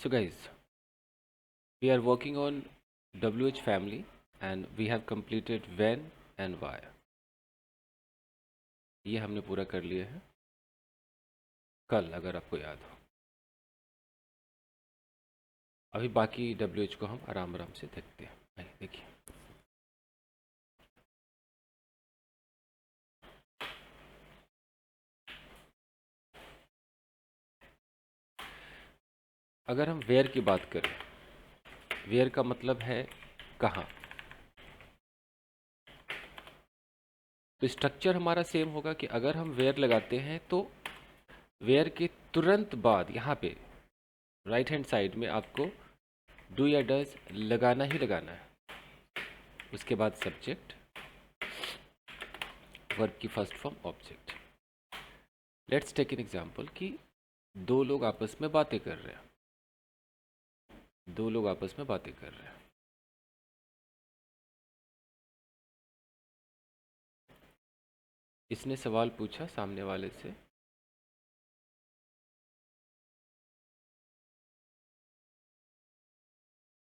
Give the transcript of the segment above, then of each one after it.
So guys, we are working on WH family and we have completed when and why. ये हमने पूरा कर लिया है कल, अगर आपको याद हो। अभी बाकी WH को हम आराम आराम से देखते हैं। आइए देखिए। अगर हम वेयर की बात करें, वेयर का मतलब है कहाँ। तो स्ट्रक्चर हमारा सेम होगा कि अगर हम वेयर लगाते हैं तो वेयर के तुरंत बाद यहाँ पे राइट हैंड साइड में आपको डू या डज लगाना ही लगाना है। उसके बाद सब्जेक्ट, वर्ब की first form object. Let's take an example कि दो लोग आपस में बातें कर रहे हैं। दो लोग आपस में बातें कर रहे हैं। इसने सवाल पूछा सामने वाले से,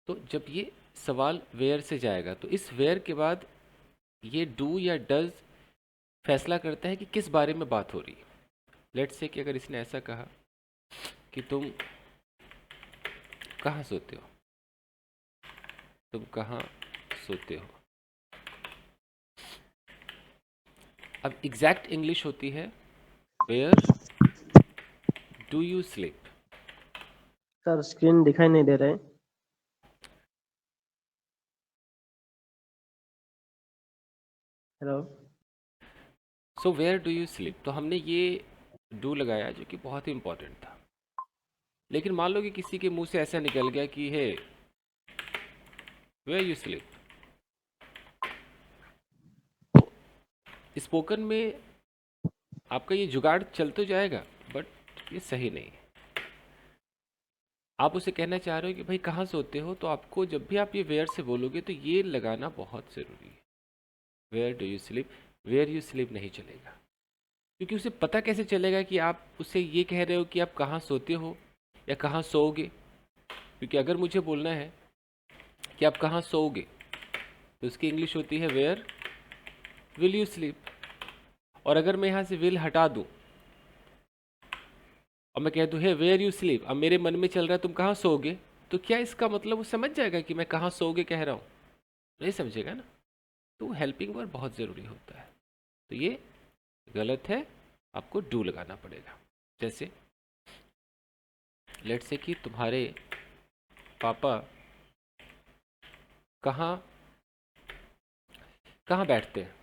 तो जब ये सवाल वेयर से जाएगा तो इस वेयर के बाद ये डू या डज फैसला करता है कि किस बारे में बात हो रही है। लेट्स से कि अगर इसने ऐसा कहा कि तुम कहाँ सोते हो, तुम कहाँ सोते हो। अब एग्जैक्ट इंग्लिश होती है where do you sleep. Sir screen दिखाई नहीं दे रहा है। Hello. So where do you sleep, तो हमने ये डू लगाया जो कि बहुत ही इंपॉर्टेंट था। लेकिन मान लो कि किसी के मुंह से ऐसा निकल गया कि हे वेयर यू स्लीप, तो स्पोकन में आपका ये जुगाड़ चल तो जाएगा बट ये सही नहीं है। आप उसे कहना चाह रहे हो कि भाई कहाँ सोते हो, तो आपको जब भी आप ये वेयर से बोलोगे तो ये लगाना बहुत ज़रूरी है। Where do you sleep, where you sleep नहीं चलेगा। क्योंकि उसे पता कैसे चलेगा कि आप उससे ये कह रहे हो कि आप कहाँ सोते हो या कहाँ सोओगे। क्योंकि अगर मुझे बोलना है कि आप कहाँ सोओगे तो उसकी इंग्लिश होती है वेयर विल यू स्लीप। और अगर मैं यहाँ से विल हटा दूँ और मैं कह दूँ हे वेयर यू स्लीप, अब मेरे मन में चल रहा है तुम कहाँ सोओगे, तो क्या इसका मतलब वो समझ जाएगा कि मैं कहाँ सोओगे कह रहा हूँ? नहीं समझेगा ना। तो हेल्पिंग वर्ब बहुत ज़रूरी होता है। तो ये गलत है, आपको डू लगाना पड़ेगा। जैसे लेट्स से कि तुम्हारे पापा कहाँ कहाँ बैठते हैं,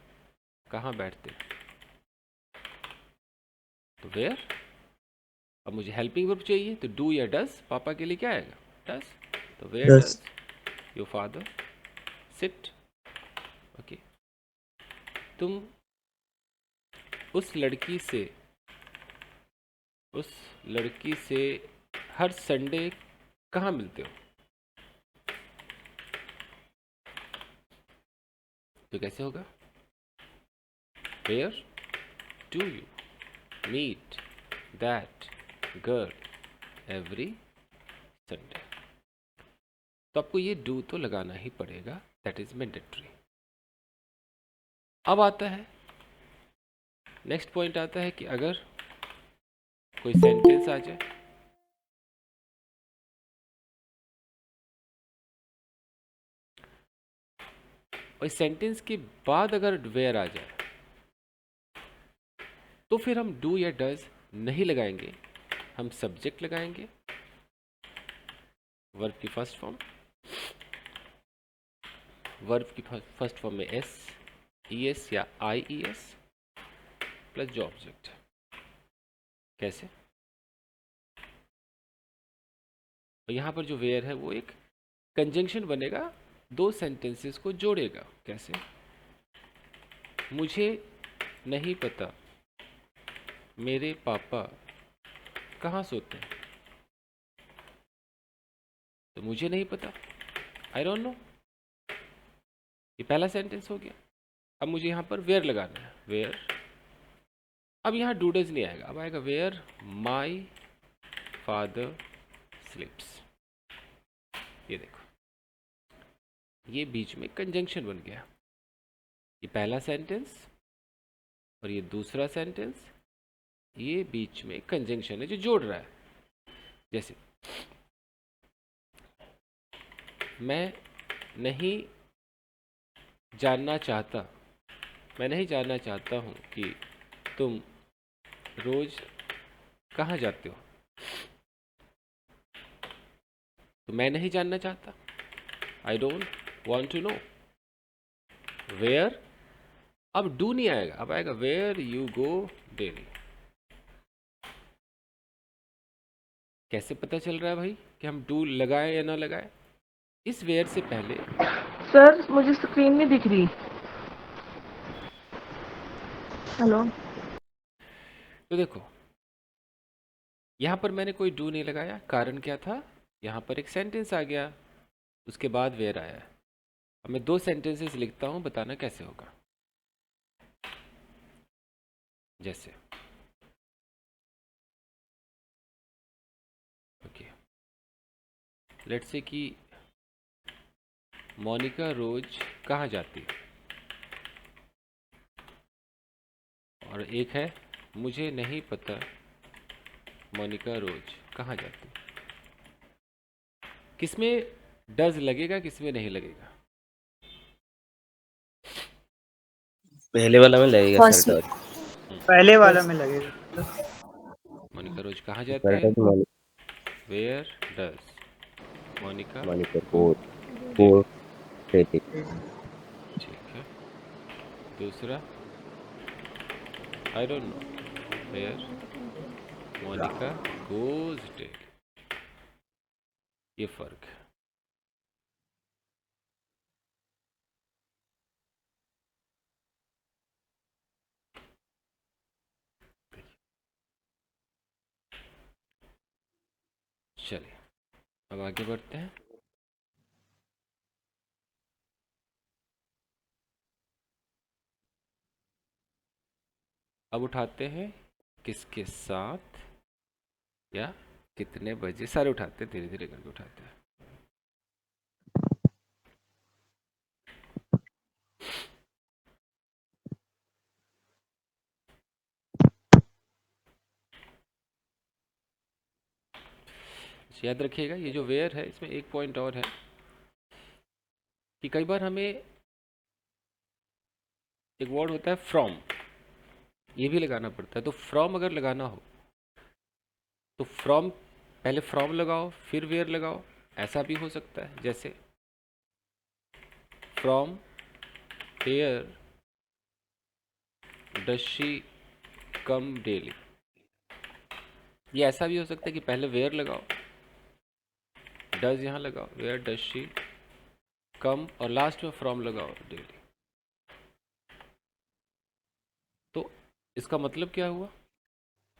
कहाँ बैठते हैं, तो वेयर। अब मुझे हेल्पिंग वर्ब चाहिए तो डू या डज, पापा के लिए क्या आएगा? डज। तो where does 10 your father sit. Okay. तुम उस लड़की से उस लड़की से हर संडे कहाँ मिलते हो, तो कैसे होगा? Where do you meet that girl every Sunday. तो आपको ये डू तो लगाना ही पड़ेगा, दैट इज मैंडेटरी। अब आता है नेक्स्ट पॉइंट, आता है कि अगर कोई सेंटेंस आ जाए और सेंटेंस के बाद अगर वेयर आ जाए तो फिर हम डू या डज नहीं लगाएंगे, हम सब्जेक्ट लगाएंगे, वर्ब की फर्स्ट फॉर्म। वर्ब की फर्स्ट फॉर्म में एस ई एस या आई ई एस प्लस जो ऑब्जेक्ट। कैसे? और यहाँ पर जो वेयर है वो एक कंजंक्शन बनेगा, दो सेंटेंसेस को जोड़ेगा। कैसे? मुझे नहीं पता मेरे पापा कहाँ सोते हैं, तो मुझे नहीं पता, आई डोंट नो, ये पहला सेंटेंस हो गया। अब मुझे यहाँ पर वेयर लगाना है, वेयर। अब यहाँ डूडज नहीं आएगा, अब आएगा वेयर माई फादर स्लिप्स। ये देखो, ये बीच में कंजंक्शन बन गया। ये पहला सेंटेंस और ये दूसरा सेंटेंस, ये बीच में कंजंक्शन है जो जोड़ रहा है। जैसे मैं नहीं जानना चाहता, मैं नहीं जानना चाहता हूँ कि तुम रोज कहाँ जाते हो। तो मैं नहीं जानना चाहता, I don't want to know. Where, अब डू नहीं आएगा, अब आएगा वेयर यू गो डेली। कैसे पता चल रहा है भाई कि हम डू लगाए या ना लगाए? इस वेयर से पहले सर मुझे स्क्रीन नहीं दिख रही। हेलो। तो देखो, यहाँ पर मैंने कोई डू नहीं लगाया, कारण क्या था, यहाँ पर एक सेंटेंस आ गया, उसके बाद वेयर आया है। अब मैं दो सेंटेंसेस लिखता हूँ, बताना कैसे होगा। जैसे ओके, लेट्स से कि मोनिका रोज कहाँ जाती है, और एक है मुझे नहीं पता मोनिका रोज कहाँ जाती है। किसमें डज लगेगा, किसमें नहीं लगेगा? पहले वाला में लगेगा सर डॉट। पहले वाला में लगेगा। मोनिका रोज कहाँ जाती सर है, dot where does Monica monitor go को डेली। डेली। ठीक है, दूसरा I don't know where Monica goes daily. ये फर्क है। चलिए अब आगे बढ़ते हैं। अब उठाते हैं किसके साथ या कितने बजे, सारे उठाते हैं, धीरे धीरे करके उठाते हैं। याद रखिएगा, ये जो वेयर है इसमें एक पॉइंट और है कि कई बार हमें एक वर्ड होता है फ्रॉम, ये भी लगाना पड़ता है। तो फ्रॉम अगर लगाना हो तो फ्रॉम, पहले फ्रॉम लगाओ फिर वेयर लगाओ, ऐसा भी हो सकता है। जैसे from where does she come daily, ये ऐसा भी हो सकता है कि पहले वेयर लगाओ, डज यहाँ लगाओ, वेयर डज शी कम, और लास्ट में फ्रॉम लगाओ डेली। तो इसका मतलब क्या हुआ,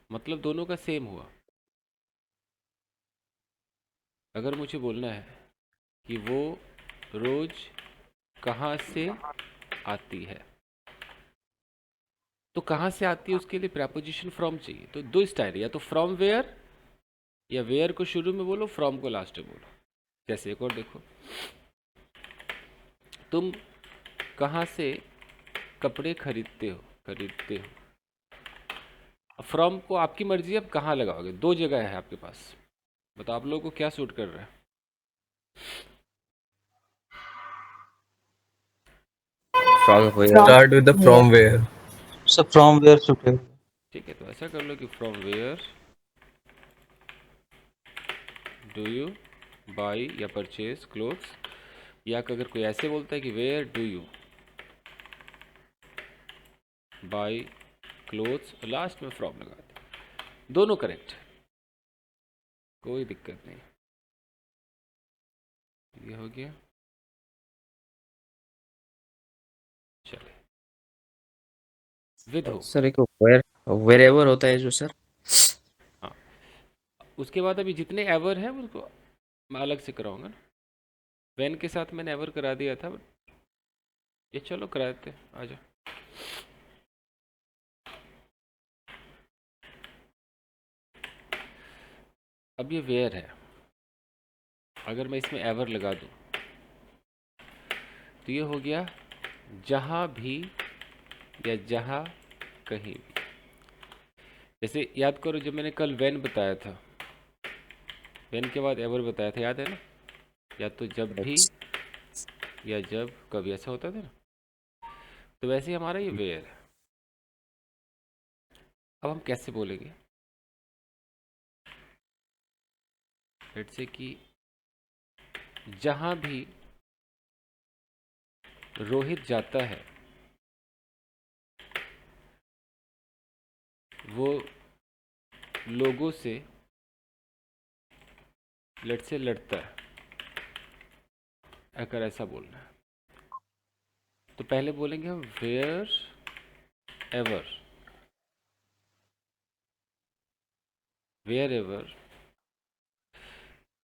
मतलब दोनों का सेम हुआ। अगर मुझे बोलना है कि वो रोज कहाँ से आती है, तो कहाँ से आती है उसके लिए प्रपोजिशन फ्रॉम चाहिए। तो दो स्टाइल, या तो फ्रॉम वेयर, या वेयर को शुरू में बोलो, फ्रॉम को लास्ट में बोलो। जैसे एक और देखो, तुम कहाँ से कपड़े खरीदते हो, खरीदते हो। फ्रॉम को आपकी मर्जी, अब कहाँ लगाओगे, दो जगह है आपके पास, बताओ आप लोगों को क्या सूट कर रहा है। From where. Start with the from where. So from where should I? ठीक है, तो ऐसा कर लो कि from where do you buy या परचेज क्लोथ्स, या अगर कोई ऐसे बोलता है कि where do you buy clothes, last में फ्रॉम लगा दे, दोनों करेक्ट, कोई दिक्कत नहीं। ये हो गया। चले, विद हो। सर एक वेयर वेरेवर होता है जो सर। हाँ, उसके बाद अभी जितने एवर हैं उनको मैं अलग से कराऊंगा ना। वैन के साथ मैंने एवर करा दिया था, ये चलो करा देते हैं, आ जाओ। अब ये वेयर है, अगर मैं इसमें एवर लगा दूं तो ये हो गया जहां भी या जहां कहीं भी। जैसे याद करो जब मैंने कल व्हेन बताया था, व्हेन के बाद एवर बताया था, याद है ना? या तो जब भी या जब कभी, ऐसा होता था ना। तो वैसे ही हमारा ये वेयर है। अब हम कैसे बोलेंगे? लेट्स से कि जहां भी रोहित जाता है वो लोगों से लेट्स से लड़ता है, अगर ऐसा बोलना है तो पहले बोलेंगे हम वेयर एवर। वेयर एवर,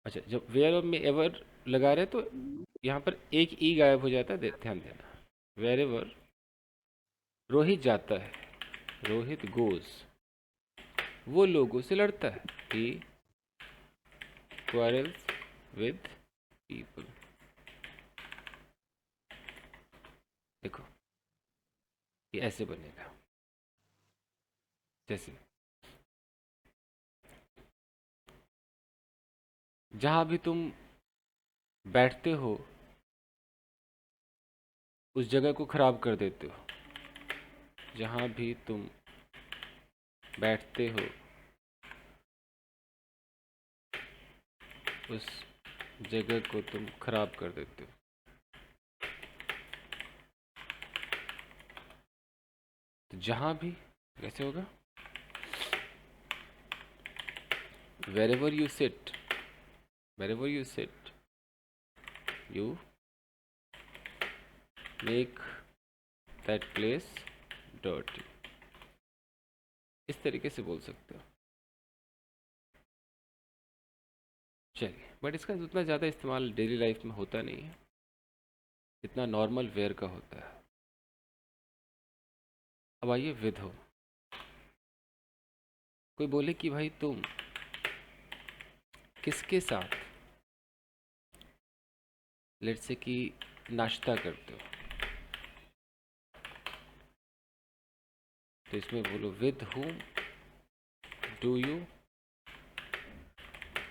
अच्छा, जब वेयर में एवर लगा रहे तो यहाँ पर एक ई गायब हो जाता है, ध्यान देना। वेयर एवर रोहित जाता है, रोहित गोज, वो लोगों से लड़ता है, ही quarrels with people। देखो ये ऐसे बनेगा, जैसे जहां भी तुम बैठते हो उस जगह को खराब कर देते हो। जहां भी तुम बैठते हो उस जगह को तुम खराब कर देते हो। तो जहां भी कैसे होगा? wherever you sit, wherever you sit, you make that place dirty। इस तरीके से बोल सकते हो। चलिए, बट इसका उतना ज़्यादा इस्तेमाल डेली लाइफ में होता नहीं है जितना नॉर्मल वेयर का होता है। अब आइए विद हो। कोई बोले कि भाई तुम किसके साथ लेट्स से कि नाश्ता करते हो, तो इसमें बोलो with whom do you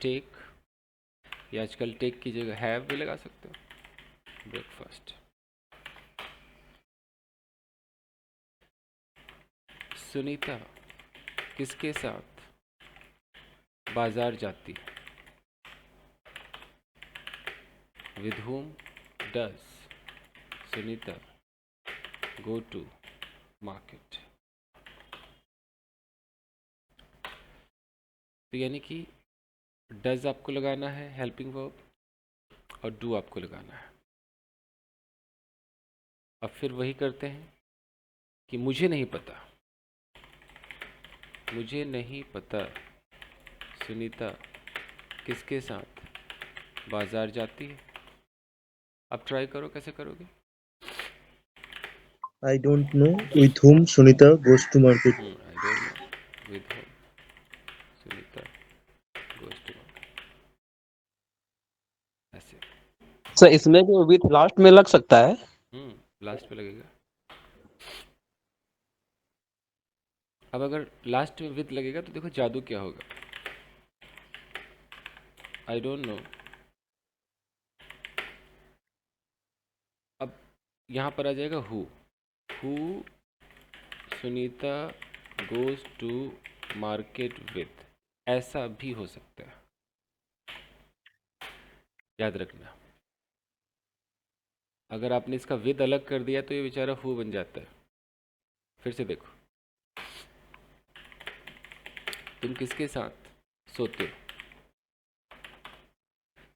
take, या आजकल टेक की जगह हैव भी लगा सकते हो, ब्रेकफास्ट। सुनीता किसके साथ बाजार जाती है, with whom does Sunita go to market. तो यानी कि डज आपको लगाना है हेल्पिंग वर्ब और डू आपको लगाना है। अब फिर वही करते हैं कि मुझे नहीं पता, मुझे नहीं पता सुनीता किसके साथ बाजार जाती है। अब ट्राई करो, कैसे करोगे? I don't know with whom Sunita goes to market. I don't know with whom Sunita goes to market, ऐसे। सर इसमें भी विथ लास्ट में लग सकता है। लास्ट पे लगेगा। अब अगर लास्ट में विद लगेगा तो देखो जादू क्या होगा। आई डोंट नो, अब यहाँ पर आ जाएगा who Sunita goes to market with, ऐसा भी हो सकता है, याद रखना। अगर आपने इसका विद अलग कर दिया तो ये बेचारा हु बन जाता है। फिर से देखो, तुम किसके साथ सोते हो,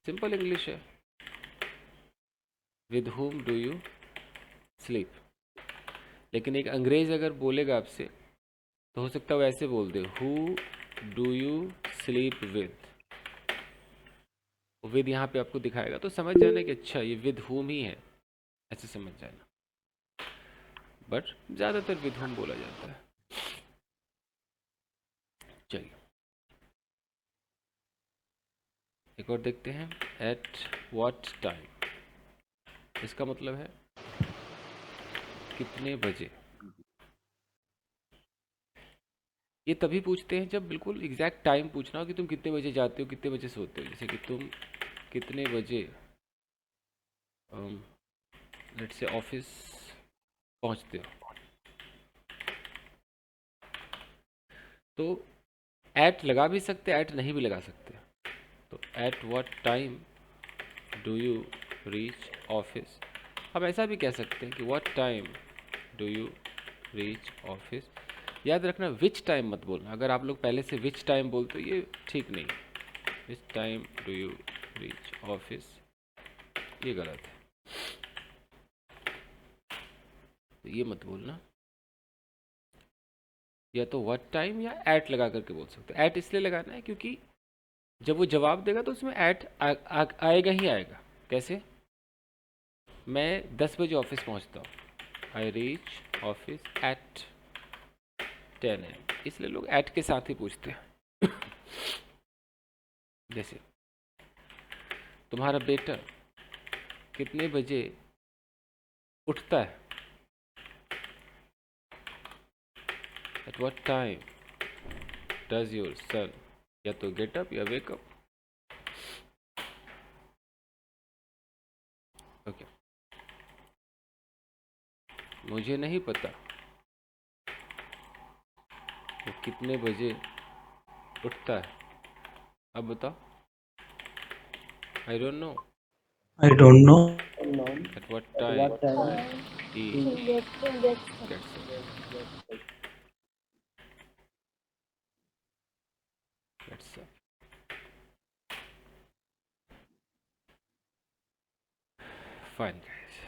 सिंपल इंग्लिश है, with whom do you sleep. लेकिन एक अंग्रेज अगर बोलेगा आपसे तो हो सकता है वो ऐसे बोल दे, who do you sleep with. With यहाँ पे आपको दिखाएगा तो समझ जाना कि अच्छा ये विद whom ही है, ऐसे समझ जाना। बट ज़्यादातर विद whom बोला जाता है। चलिए, एक और देखते हैं, एट व्हाट टाइम, इसका मतलब है कितने बजे। ये तभी पूछते हैं जब बिल्कुल एग्जैक्ट टाइम पूछना हो कि तुम कितने बजे जाते हो, कितने बजे सोते हो। जैसे कि तुम कितने बजे लेट्स से ऑफिस पहुंचते हो, तो एट लगा भी सकते, एट नहीं भी लगा सकते। तो at what time do you reach office. हम ऐसा भी कह सकते हैं कि what time do you reach office. याद रखना विच टाइम मत बोलना। अगर आप लोग पहले से विच टाइम बोलते हो, ये ठीक नहीं। Which time do you reach office, ये गलत है, तो ये मत बोलना। या तो व्हाट टाइम या एट लगा करके बोल सकते हो। एट इसलिए लगाना है क्योंकि जब वो जवाब देगा तो उसमें एट आएगा ही आएगा। कैसे? मैं 10 बजे ऑफिस पहुंचता हूँ, I reach office at 10 AM, इसलिए लोग एट के साथ ही पूछते हैं। जैसे तुम्हारा बेटा कितने बजे उठता है, at what time does your son, या तो गेट अप या वेक अप। ओके, मुझे नहीं पता वो कितने बजे उठता है, अब बताओ। I don't know I don't know. At what At time what time he he gets up. Fine guys,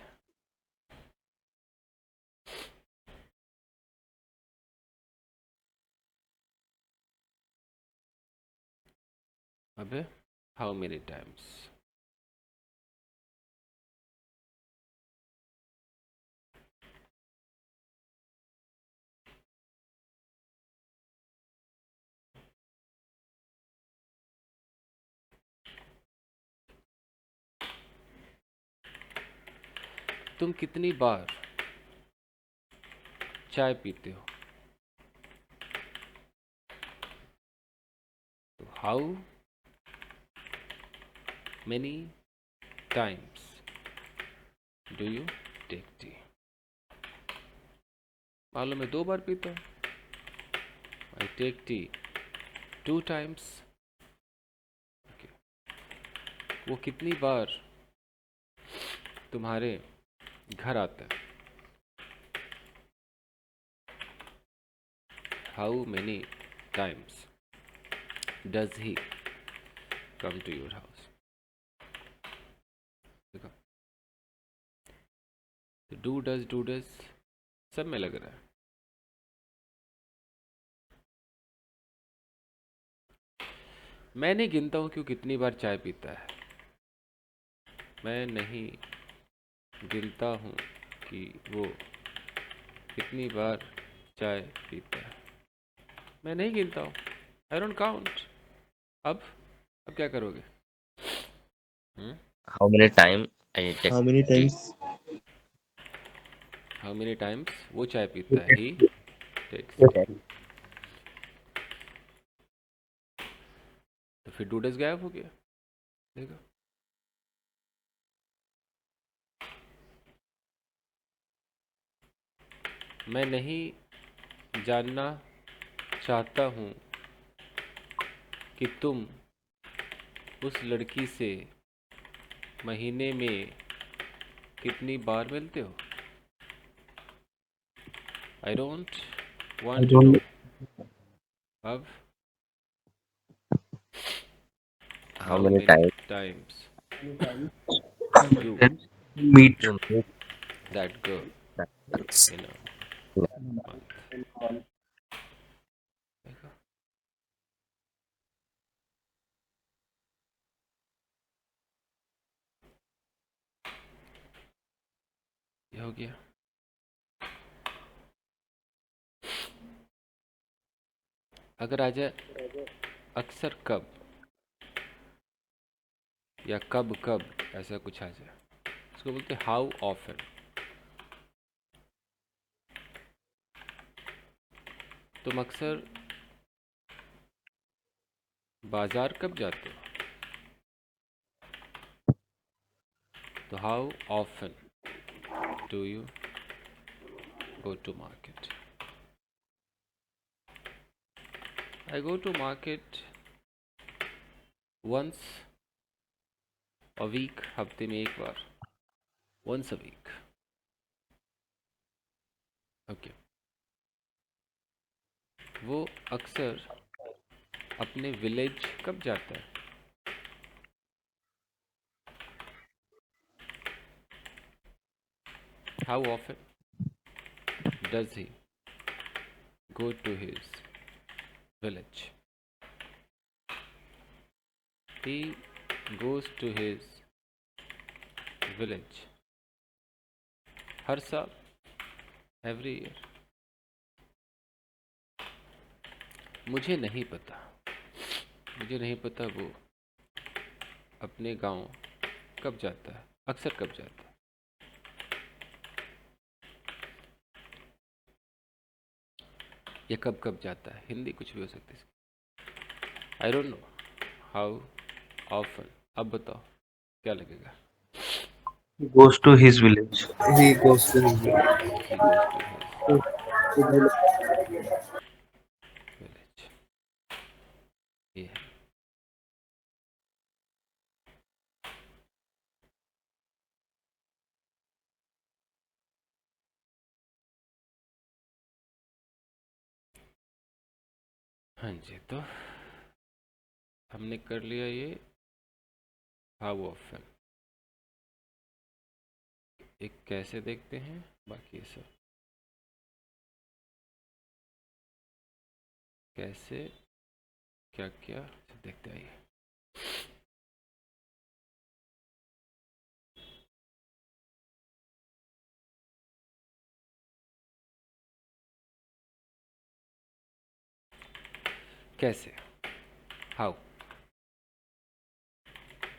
अबे हाउ मेनी टाइम्स। तुम कितनी बार चाय पीते हो, तो how many times do you take tea. मान लो मैं 2 बार पीता हूँ, आई टेक टी 2 टाइम्स। वो कितनी बार तुम्हारे घर आता है, how many times does he come to your house. देखो, डू डज सब में लग रहा है। मैं नहीं गिनता हूँ कि वो कितनी बार चाय पीता है। मैं नहीं गिनता हूँ कि वो कितनी बार चाय पीता है। मैं नहीं गिनता हूँ, आई डोंट काउंट। अब क्या करोगे? How many time I take How many tea? times? How many times वो चाय पीता है, ही टेक्स टी। Okay. तो फिर डूडस गायब हो गया। देखो, मैं नहीं जानना चाहता हूँ कि तुम उस लड़की से महीने में कितनी बार मिलते हो। I don't I want to don't know. know. अब How how many many times times you Then meet. you meet that girl that girls? In a month. देखो, ये हो गया। अगर आ जाए अक्सर कब, या कब कब ऐसा कुछ आ जाए, इसको बोलते हैं हाउ ऑफन। तुम अक्सर बाजार कब जाते हो, तो how often do you go to market. I go to market once a week, हफ्ते में एक बार, वंस अ वीक। ओके। वो अक्सर अपने विलेज कब जाता है, how often does he go to his village। He goes to his village हर साल, every year। मुझे नहीं पता, मुझे नहीं पता वो अपने गांव कब जाता है, अक्सर कब जाता है। या कब कब जाता है, हिंदी कुछ भी हो सकती है। आई डोंट नो हाउ ऑफन। अब बताओ क्या लगेगा। He goes to his village. He goes to his He goes to his village। ये है। हाँ जी, तो हमने कर लिया ये हाउ ऑफन। एक कैसे देखते हैं, बाकी सब कैसे क्या क्या देखते आइए। कैसे, हाउ।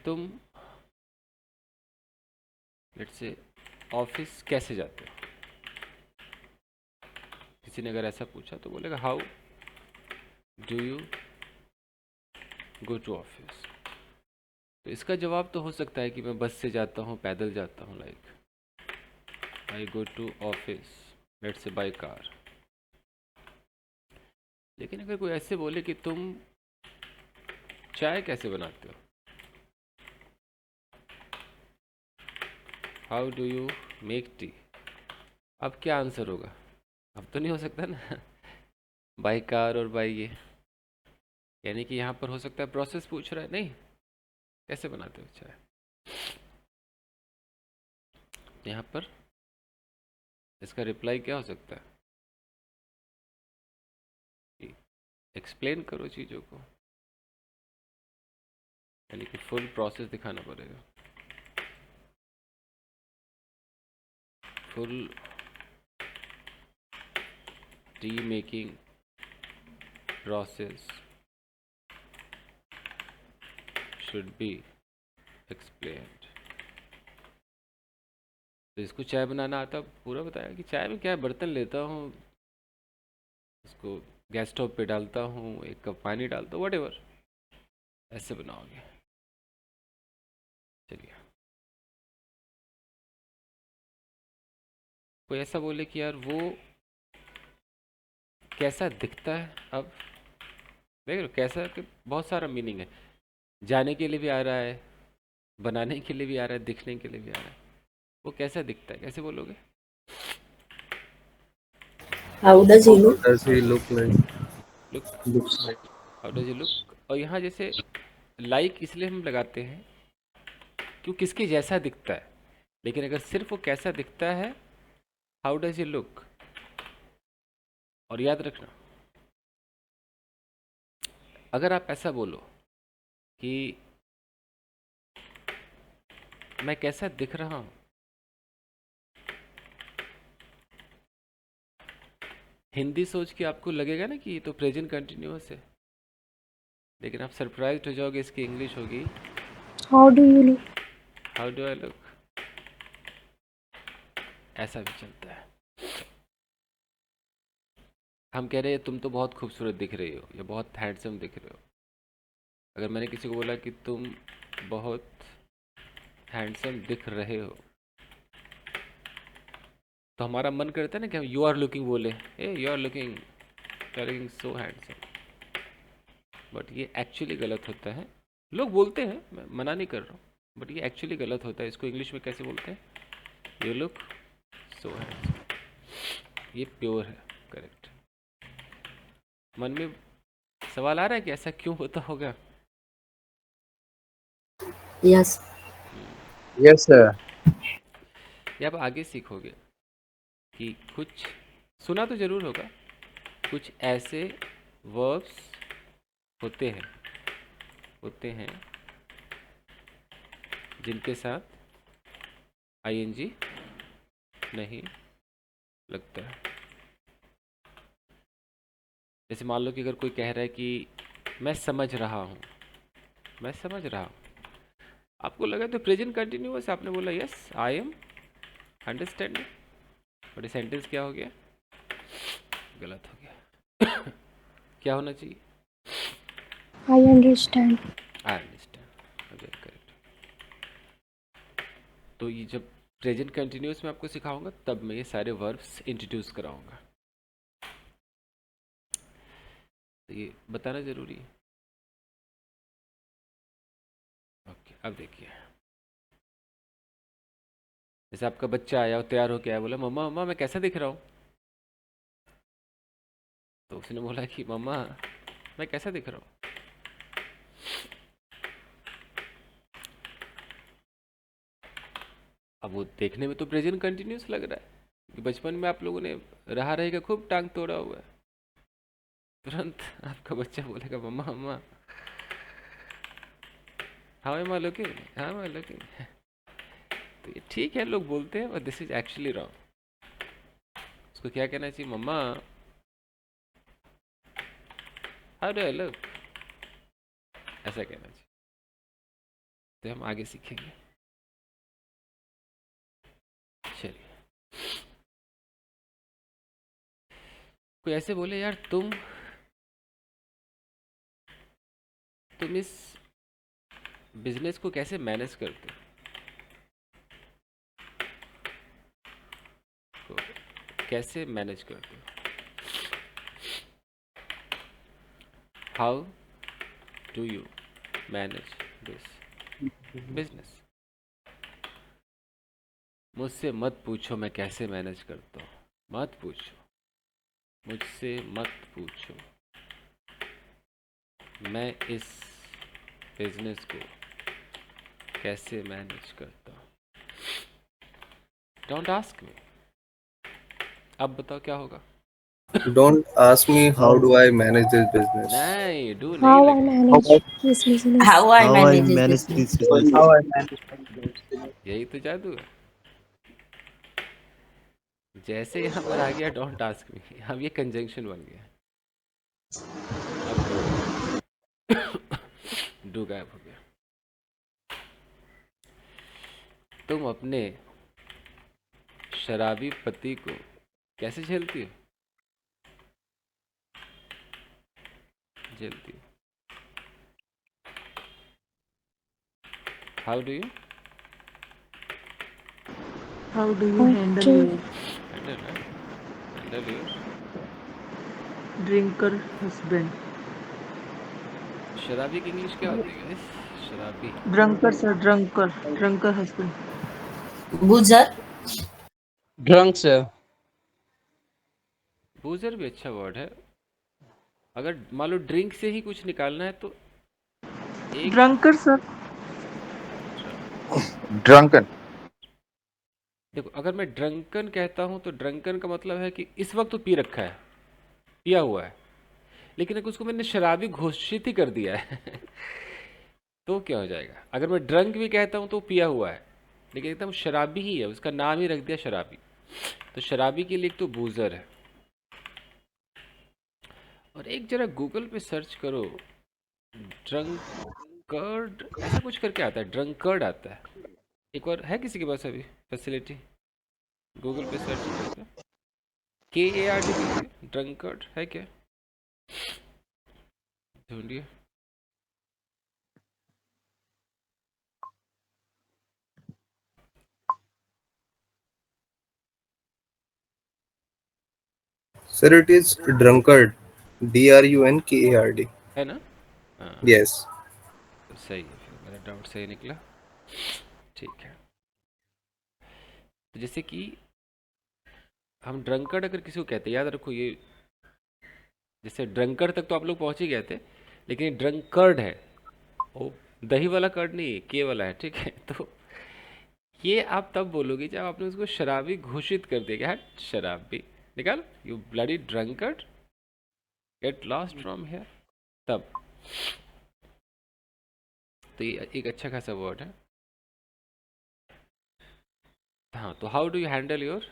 तुम लेट्स से ऑफिस कैसे जाते हो, किसी ने अगर ऐसा पूछा तो बोलेगा how do you go to office. तो इसका जवाब तो हो सकता है कि मैं बस से जाता हूँ, पैदल जाता हूँ, like I go to office let's say by car. लेकिन अगर कोई ऐसे बोले कि तुम चाय कैसे बनाते हो, how do you make tea, अब क्या आंसर होगा। अब तो नहीं हो सकता ना बाय कार और बाय ये, यानी कि यहाँ पर हो सकता है प्रोसेस पूछ रहा है, नहीं कैसे बनाते हो चाय। यहाँ पर इसका रिप्लाई क्या हो सकता है, एक्सप्लेन करो चीज़ों को, यानी कि फुल प्रोसेस दिखाना पड़ेगा। Full T making process should be explained. तो इसको चाय बनाना आता, पूरा बताया कि चाय में क्या है, बर्तन लेता हूँ, इसको गैस स्टोव पे डालता हूँ, एक कप पानी डालता हूँ, व्हाटएवर, ऐसे बनाओगे। चलिए, कोई ऐसा बोले कि यार वो कैसा दिखता है, अब देख रहे हो कैसा कि बहुत सारा मीनिंग है, जाने के लिए भी आ रहा है, बनाने के लिए भी आ रहा है, दिखने के लिए भी आ रहा है। वो कैसा दिखता है, कैसे बोलोगे। How does he How look? does he look like? Look, Looks like. How does it look. और यहाँ जैसे लाइक इसलिए हम लगाते हैं क्यों, किसके जैसा दिखता है, लेकिन अगर सिर्फ वो कैसा दिखता है, हाउ डज इट लुक। और याद रखना, अगर आप ऐसा बोलो कि मैं कैसा दिख रहा हूं, हिंदी सोच के आपको लगेगा ना कि ये तो प्रेजेंट कंटिन्यूअस है, लेकिन आप सरप्राइज्ड हो जाओगे, इसकी इंग्लिश होगी How do you look? How do I look, ऐसा भी चलता है। हम कह रहे हैं तुम तो बहुत खूबसूरत दिख रही हो या बहुत हैंडसम दिख रहे हो। अगर मैंने किसी को बोला कि तुम बहुत हैंडसम दिख रहे हो, तो हमारा मन करता है ना कि हम यू आर लुकिंग बोले, a you are looking so handsome. But ये एक्चुअली गलत होता है। लोग बोलते हैं, मैं मना नहीं कर रहा हूँ, बट ये एक्चुअली गलत होता है। इसको इंग्लिश में कैसे बोलते हैं? You look so handsome. ये प्योर है, करेक्ट। मन में सवाल आ रहा है कि ऐसा क्यों होता होगा? Yes. Yes, sir. ये आप आगे सीखोगे कि कुछ सुना तो जरूर होगा, कुछ ऐसे वर्ब्स होते हैं जिनके साथ आईएनजी नहीं लगता है। जैसे मान लो कि अगर कोई कह रहा है कि मैं समझ रहा हूँ, मैं समझ रहा हूँ, आपको लगा तो प्रेजेंट कंटिन्यूअस, आपने बोला yes I am understanding, but ये सेंटेंस क्या हो गया? गलत हो गया। क्या होना चाहिए? I understand. I understand. अगर करेक्ट। तो ये जब प्रेजेंट कंटिन्यूअस में आपको सिखाऊंगा तब मैं ये सारे वर्ब्स इंट्रोड्यूस कराऊंगा, तो ये बताना जरूरी है। ओके, अब देखिए, जैसे आपका बच्चा आया और तैयार होके आया, बोला मम्मा मम्मा मैं कैसा दिख रहा हूँ? तो उसने बोला कि मम्मा मैं कैसा दिख रहा हूँ? अब वो देखने में तो प्रेजेंट कंटिन्यूअस लग रहा है कि बचपन में आप लोगों ने रहा रहेगा खूब टांग तोड़ा हुआ है। तुरंत आपका बच्चा बोलेगा mamma mamma how am I looking, how am I looking. तो ये ठीक है, लोग बोलते हैं, but this is actually wrong. उसको क्या कहना चाहिए? Mamma how do I look, ऐसा कहना चाहिए। तो हम आगे सीखेंगे। चलिए, कोई ऐसे बोले यार तुम इस बिजनेस को कैसे मैनेज करते हो? तो कैसे मैनेज करते हो? How do you manage this business? मुझसे मत पूछो मैं कैसे मैनेज करता हूँ, मत पूछो, मुझसे मत पूछो मैं इस बिजनेस को कैसे मैनेज करता हूँ। Don't ask me. अब बताओ क्या होगा? Don't ask me how do I manage this business. नहीं, डू नहीं How I लगेगा। manage this business. How I How I manage this manage business. this business? How I manage. यही तो जादू है। जैसे यहाँ पर आ गया डोंट आस्क मी, अब ये कंजंक्शन बन गया। अब डू गायब, डू गायब हो गया। तुम अपने शराबी पति को कैसे झेलती हो? झेलती हो। How do you How do you handle Okay. your handle your drinker husband? शराबी की इंग्लिश क्या होती है? शराबी, Drunker, sir, drunker husband. Boozer. Drunk, sir. बूजर भी अच्छा वर्ड है। अगर मान लो ड्रिंक से ही कुछ निकालना है तो एक Drunkard, sir. ड्रंकन। देखो, अगर मैं ड्रंकन कहता हूं तो ड्रंकन का मतलब है कि इस वक्त तो पी रखा है, पिया हुआ है। लेकिन अगर उसको मैंने शराबी घोषित ही कर दिया है तो क्या हो जाएगा? अगर मैं ड्रंक भी कहता हूं तो पिया हुआ है, लेकिन एकदम शराबी ही है, उसका नाम ही रख दिया शराबी। तो शराबी के लिए एक तो बूजर है। और एक जरा गूगल पे सर्च करो ड्रंक ड्रंकर्ड ऐसा कुछ करके आता है, ड्रंकर्ड आता है। एक और है किसी के पास अभी फैसिलिटी? गूगल पे सर्च करके KARD लिखिए, ड्रंकर्ड है क्या, ढूंढिए। Sir, it is drunkard. DRUNKARD. है ना? हाँ, Yes. तो सही है, फिर मेरा डाउट सही निकला। ठीक है, तो जैसे कि हम ड्रंकर्ड अगर किसी को कहते हैं, याद रखो ये, जैसे ड्रंकर्ड तक तो आप लोग पहुंच ही गए थे, लेकिन ये ड्रंकर्ड है, वो दही वाला कर्ड नहीं है, के वाला है, ठीक है। तो ये आप तब बोलोगे जब आपने उसको शराबी घोषित कर दिया कि हाँ शराबी, निकाल, you bloody drunkard, get lost from here, तब। तो ये एक अच्छा खासा वर्ड है। हाँ, तो how do you handle your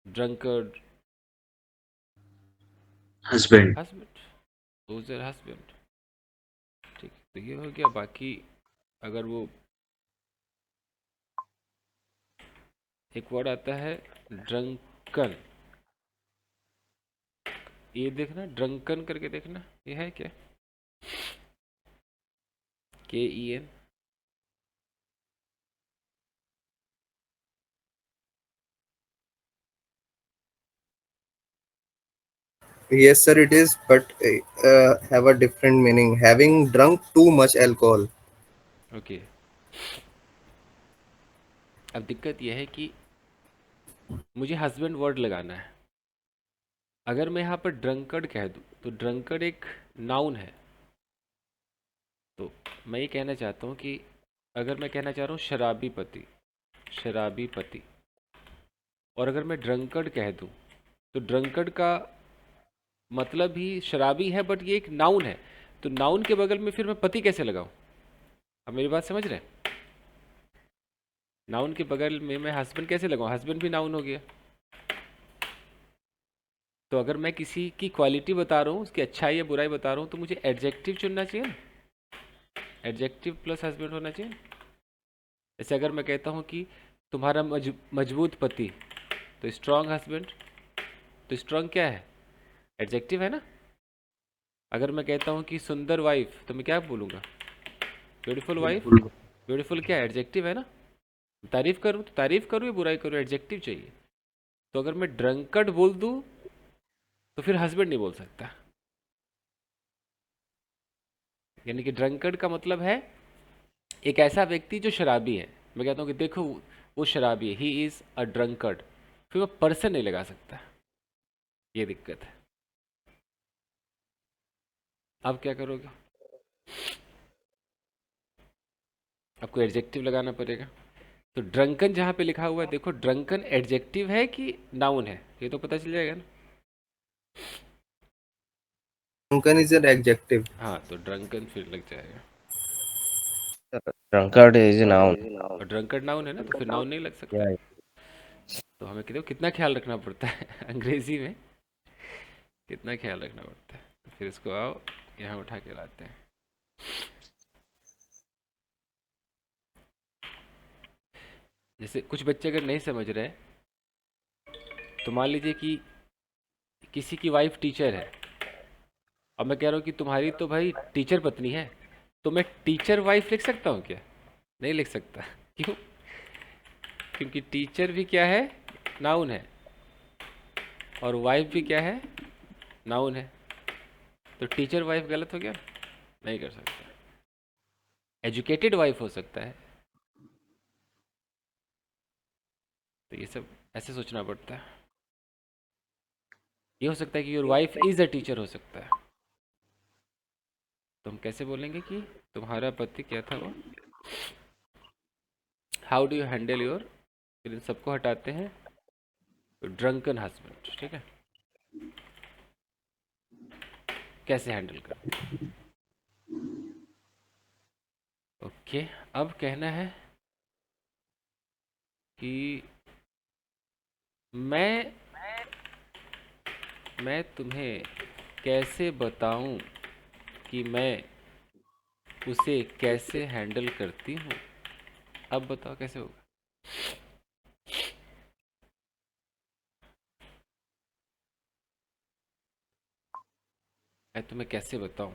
drunkard Husband. Husband, loser husband, ठीक है। तो ये हो गया। बाकी अगर वो एक वर्ड आता है ड्रंकन, ये देखना, ड्रंकन करके देखना, ये है क्या, KEN। Yes, sir, it is, but have a different meaning. Having drunk too much alcohol. Okay, अब दिक्कत यह है कि मुझे हस्बैंड वर्ड लगाना है। अगर मैं यहाँ पर ड्रंकर्ड कह दूँ तो ड्रंकर्ड एक नाउन है। तो मैं ये कहना चाहता हूँ कि अगर मैं कहना चाह रहा हूँ शराबी पति, शराबी पति, और अगर मैं ड्रंकर्ड कह दूँ तो ड्रंकर्ड का मतलब ही शराबी है, बट ये एक नाउन है। तो नाउन के बगल में फिर मैं पति कैसे लगाऊं? अब मेरी बात समझ रहे हैं? नाउन के बगल में मैं हस्बैंड कैसे लगाऊं? हस्बैंड भी नाउन हो गया। तो अगर मैं किसी की क्वालिटी बता रहा हूँ, उसकी अच्छाई या बुराई बता रहा हूँ, तो मुझे एडजेक्टिव चुनना चाहिए ना, एडजेक्टिव प्लस हस्बैंड होना चाहिए। जैसे अगर मैं कहता हूँ कि तुम्हारा मजबूत पति, तो स्ट्रांग हस्बैंड, तो स्ट्रांग क्या है, एडजेक्टिव है ना। अगर मैं कहता हूँ कि सुंदर वाइफ, तो मैं क्या बोलूँगा, ब्यूटीफुल वाइफ। ब्यूटीफुल क्या है, एडजेक्टिव है ना। तारीफ करूँ तो तारीफ करूँ या बुराई करूँ, एडजेक्टिव चाहिए। तो अगर मैं ड्रंकर्ड बोल दूँ तो फिर हस्बैंड नहीं बोल सकता। यानी कि ड्रंकर्ड का मतलब है एक ऐसा व्यक्ति जो शराबी है। मैं कहता हूँ कि देखो वो शराबी है, ही इज अ ड्रंकर्ड, फिर वो पर्सन नहीं लगा सकता। ये दिक्कत है। अब क्या करोगे? आपको एडजेक्टिव लगाना पड़ेगा। तो ड्रंकन जहाँ पे लिखा हुआ है, देखो ड्रंकन एडजेक्टिव है कि नाउन है, ये तो पता चल जाएगा ना। Drunken is an adjective. हाँ, तो ड्रंकन फिर लग जाएगा। Drunkard is a noun. और ड्रंकन नाउन है ना, तो फिर नाउन नहीं लग सकता। Yeah. तो हमें देखो कितना ख्याल रखना पड़ता है अंग्रेजी में, कितना ख्याल रखना पड़ता है। तो फिर इसको आओ यहाँ उठा के लाते हैं। जैसे कुछ बच्चे अगर नहीं समझ रहे, तो मान लीजिए कि किसी की वाइफ टीचर है, और मैं कह रहा हूँ कि तुम्हारी तो भाई टीचर पत्नी है, तो मैं टीचर वाइफ लिख सकता हूँ क्या? नहीं लिख सकता। क्यों? क्योंकि टीचर भी क्या है, नाउन है, और वाइफ भी क्या है, नाउन है। तो टीचर वाइफ गलत हो गया, नहीं कर सकता। एजुकेटेड वाइफ हो सकता है। तो ये सब ऐसे सोचना पड़ता है। ये हो सकता है कि your wife is a teacher हो सकता है। तो हम कैसे बोलेंगे कि तुम्हारा पति क्या था वो? How do you handle your, फिर इन सबको हटाते हैं, ड्रंकन हस्बैंड, ठीक है, कैसे हैंडल करते हैं। ओके, अब कहना है कि मैं तुम्हें कैसे बताऊं कि मैं उसे कैसे हैंडल करती हूँ? अब बताओ कैसे होगा? तुम्हें कैसे बताऊं?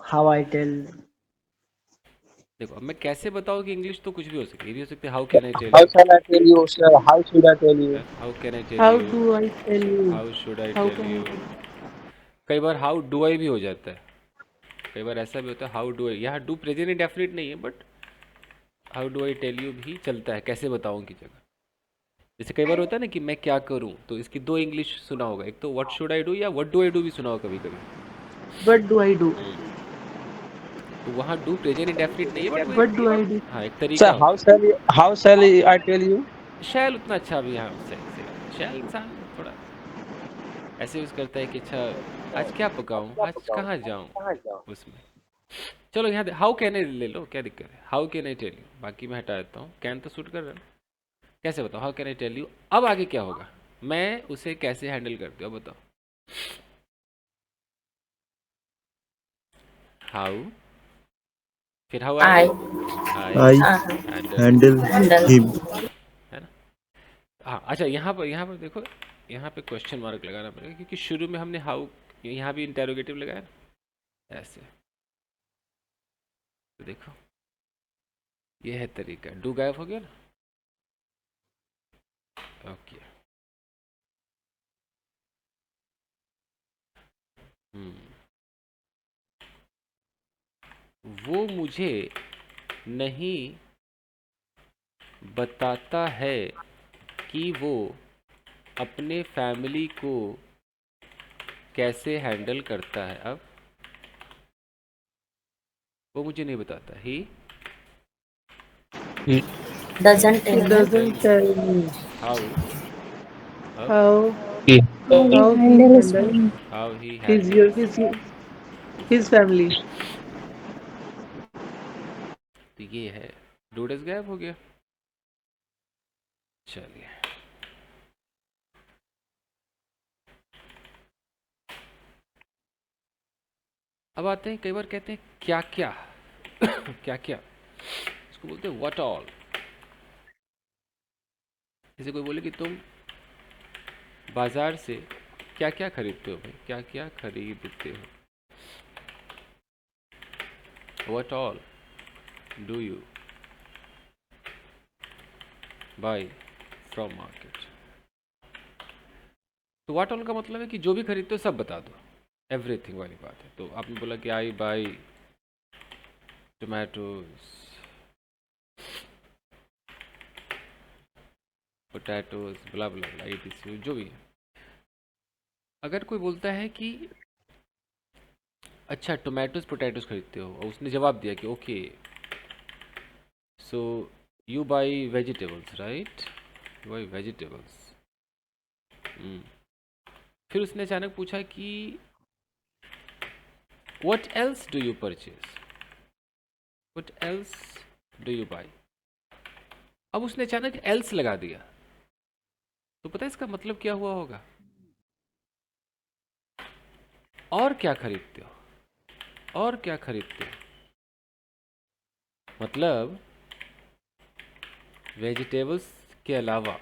how I tell. देखो, अब मैं कैसे बताऊं कि इंग्लिश तो कुछ भी हो सकती है, ये भी हो सकती है how can I tell How you, shall I tell you, sir? How should I tell you? How can I tell How you, do I tell you? How should I How tell can I you. tell you? कई बार how do आई भी हो जाता है, कई बार ऐसा भी होता है हाउ डू आई, यहाँ डू प्रेजेंट इंडेफिनिट नहीं है, but how do I tell you भी चलता है कैसे बताऊं की जगह। जैसे कई बार होता है ना कि मैं क्या करूं, तो इसकी दो इंग्लिश सुना होगा, एक तो व्हाट शुड आई डू या व्हाट डू आई डू भी सुना होगा कभी कभी। What do I do? तो वहाँ डू प्रेजेंट इंडेफिनिट नहीं है, बट वो What do I do? हाँ एक Sir, तरीका होता how shall I tell you? है। शैल उतना अच्छा भी, हाँ सही, शैल इंसान थोड़ा ऐसे यूज करता है कि अच्छा आज क्या पकाऊं, आज कहाँ जाऊं उसमें। चलो यहाँ हाउ कैन आई ले लो, क्या दिक्कत है, how can I tell you, बाकी मैं हटा देता हूँ, कैन तो सूट कर रहा है। कैसे बताओ, how can I tell you. अब आगे क्या होगा, मैं उसे कैसे हैंडल करती हूँ, बताओ। हाउ, फिर how I I handle, handle him. है ना। हाँ अच्छा, यहाँ पर देखो, यहाँ पे क्वेश्चन मार्क लगाना पड़ेगा क्योंकि शुरू में हमने हाउ, यहाँ भी इंटेरोगेटिव लगाया ना ऐसे। तो देखो ये है तरीका, डू गायब हो गया ना। ओके, वो मुझे नहीं बताता है कि वो अपने फैमिली को कैसे हैंडल करता है। अब वो मुझे नहीं बताता, ही Doesn't He tell me doesn't tell me how, how He how he how he handle his handles family. How he his handle. your his family. तो ये है, डूडस गायब हो गया। चलिए अब आते हैं, कई बार कहते हैं क्या क्या क्या क्या, इसको बोलते हैं व्हाट ऑल। जैसे कोई बोले कि तुम बाजार से क्या क्या खरीदते हो, भाई क्या क्या खरीदते हो, what all do you buy from market. तो व्हाट ऑल का मतलब है कि जो भी खरीदते हो सब बता दो, एवरीथिंग वाली बात है। तो आपने बोला कि आई बाय टोमेटोज, पोटैटोज, ब्ला ब्ला ब्ला, etc, जो भी है। अगर कोई बोलता है कि अच्छा टोमेटोज पोटैटोज खरीदते हो, और उसने जवाब दिया कि okay so you buy vegetables right, you buy vegetables. फिर उसने अचानक पूछा कि what else do you purchase, what else do you buy. अब उसने अचानक एल्स लगा दिया, तो पता है इसका मतलब क्या हुआ होगा, और क्या खरीदते हो, और क्या खरीदते हो, मतलब वेजिटेबल्स के अलावा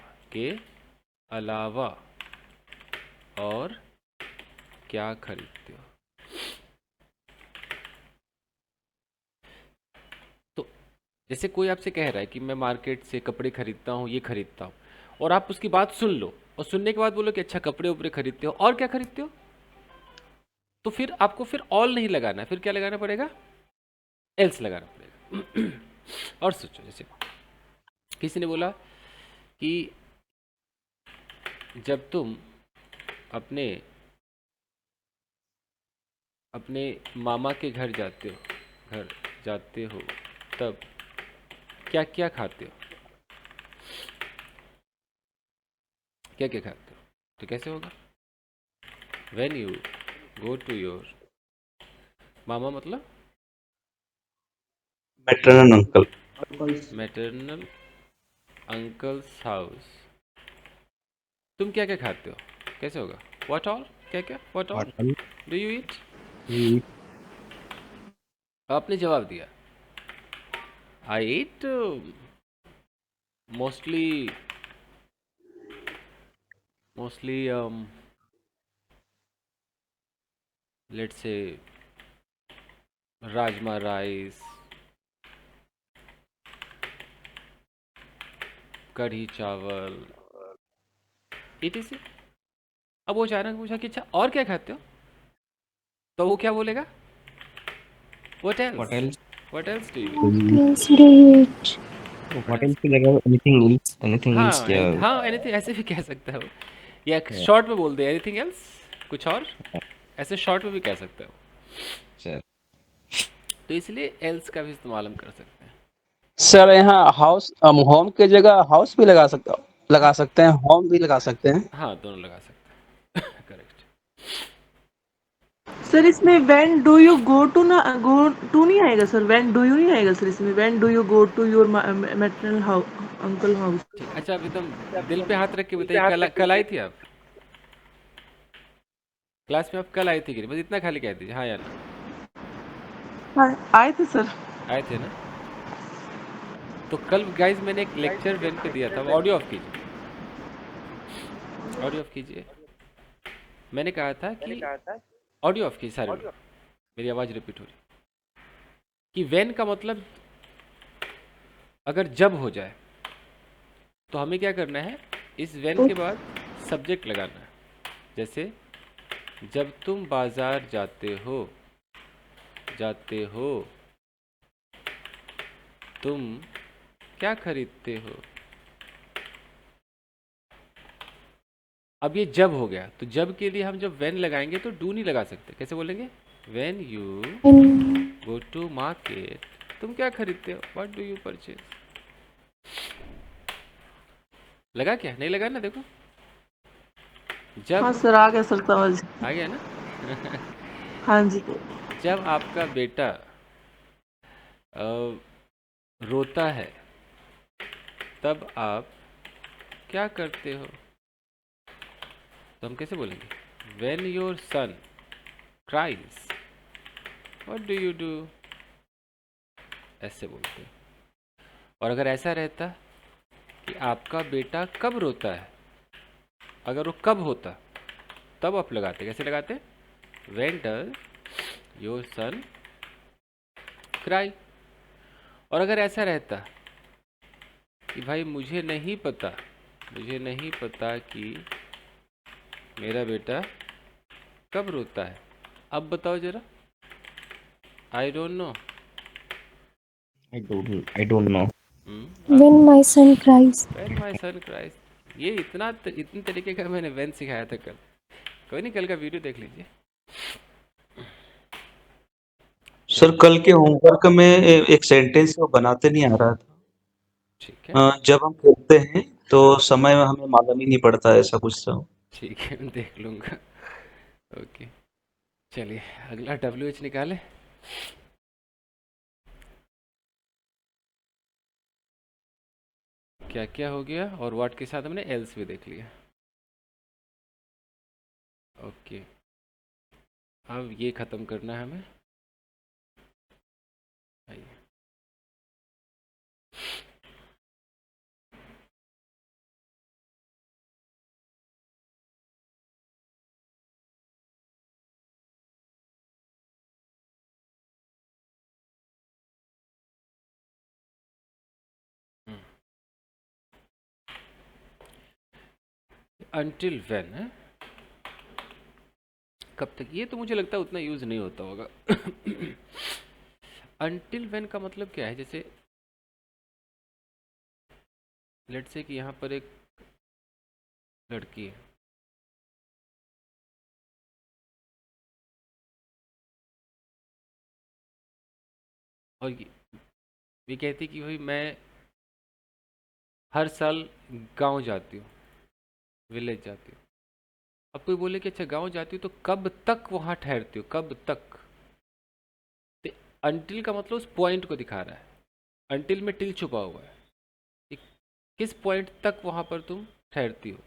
और क्या खरीदते हो। तो जैसे कोई आपसे कह रहा है कि मैं मार्केट से कपड़े खरीदता हूँ, ये खरीदता हूँ, और आप उसकी बात सुन लो और सुनने के बाद बोलो कि अच्छा कपड़े उपड़े खरीदते हो, और क्या खरीदते हो, तो फिर आपको फिर ऑल नहीं लगाना है, फिर क्या लगाना पड़ेगा, एल्स लगाना पड़ेगा। और सोचो, जैसे किसी ने बोला कि जब तुम अपने मामा के घर जाते हो तब क्या क्या खाते हो, क्या क्या खाते हो, तो कैसे होगा, when you go to your mama, मतलब Maternal uncle. Maternal uncles house, तुम क्या क्या खाते हो, कैसे होगा, व्हाट ऑल, क्या क्या, what all Hotel. Do you eat? We आपने जवाब दिया I eat mostly mostly let's say rajma rice, कढ़ी चावल, etc। अब वो अचानक पूछा कि अच्छा और क्या खाते हो, तो वो क्या बोलेगा? What what else, else? What else do you? What else do you eat? What else? Like anything else? Anything else? हाँ Yeah. हाँ, एनीथिंग ऐसे भी कह सकता हो, या Yeah. शॉर्ट में बोल दे एनीथिंग एल्स, कुछ और, ऐसे शॉर्ट में भी कह सकते हो, Sure. तो इसलिए एल्स का भी इस्तेमाल हम कर सकते हैं। सर यहाँ हाउस होम के जगह हाउस भी लगा सकते हैं, होम भी लगा सकते हैं। हाँ, दोनों लगा सकते हैं। करेक्ट। सर इसमें when do you go to ना, गो टू नहीं आएगा सर, व्हेन डू यू नहीं आएगा सर इसमें, when do you go to your maternal house, uncle house. ठीक, अच्छा अब एकदम दिल पे हाथ रख के बताइए, कल कल आई थी आप क्लास में? आप कल आई थी कि नहीं? बस इतना खाली कह दीजिए हाँ या ना। आए थे सर। आए थे ना? तो कल गाइस मैंने एक लेक्चर वेन पे दिया था, ऑडियो ऑफ कीजिए, ऑडियो ऑफ कीजिए। मैंने कहा था कि ऑडियो ऑफ कीजिए सारे लोग, मेरी आवाज़ रिपीट हो रही, कि वेन का मतलब अगर जब हो जाए तो हमें क्या करना है, इस वेन के बाद सब्जेक्ट लगाना है। जैसे जब तुम बाजार जाते हो तुम क्या खरीदते हो। अब ये जब हो गया, तो जब के लिए हम जब वेन लगाएंगे तो डू नहीं लगा सकते। कैसे बोलेंगे? When you go to market, तुम क्या खरीदते हो, व्हाट डू यू परचेज। लगा क्या? नहीं लगा ना, देखो जब हाँ सर आ गया सर समझ। आ गया ना। हाँ जी। जब आपका बेटा रोता है तब आप क्या करते हो, तो हम कैसे बोलेंगे? When your son cries, what do you do? ऐसे बोलते हैं। और अगर ऐसा रहता कि आपका बेटा कब रोता है, अगर वो कब होता तब आप लगाते, कैसे लगाते? When does your son cry? और अगर ऐसा रहता कि भाई मुझे नहीं पता कि मेरा बेटा कब रोता है, अब बताओ जरा। आई don't know. I don't know. When my son cries. When my son cries, ये इतने तरीके का मैंने वेन सिखाया था कल, कोई नहीं कल का वीडियो देख लीजिए। सर कल के होमवर्क में एक सेंटेंस वो बनाते नहीं आ रहा था। ठीक है जब हम खेलते हैं तो समय हमें मालूम ही नहीं पड़ता, ऐसा कुछ था। ठीक है, मैं देख लूँगा। ओके चलिए अगला WH निकाले। क्या क्या हो गया, और व्हाट के साथ हमने एल्स भी देख लिया। ओके अब ये ख़त्म करना है हमें। आइए अनटिल व्हेन है, कब तक, ये तो मुझे लगता है उतना यूज़ नहीं होता होगा। अनटिल व्हेन का मतलब क्या है? जैसे लेट्स से कि यहाँ पर एक लड़की है, और ये कहती कि भाई मैं हर साल गांव जाती हूँ, विलेज जाती हूँ। अब कोई बोले कि अच्छा गांव जाती हूँ तो कब तक वहाँ ठहरती हूँ, कब तक। तो अनटिल का मतलब उस पॉइंट को दिखा रहा है, अनटिल में टिल छुपा हुआ है कि किस पॉइंट तक वहाँ पर तुम ठहरती हो।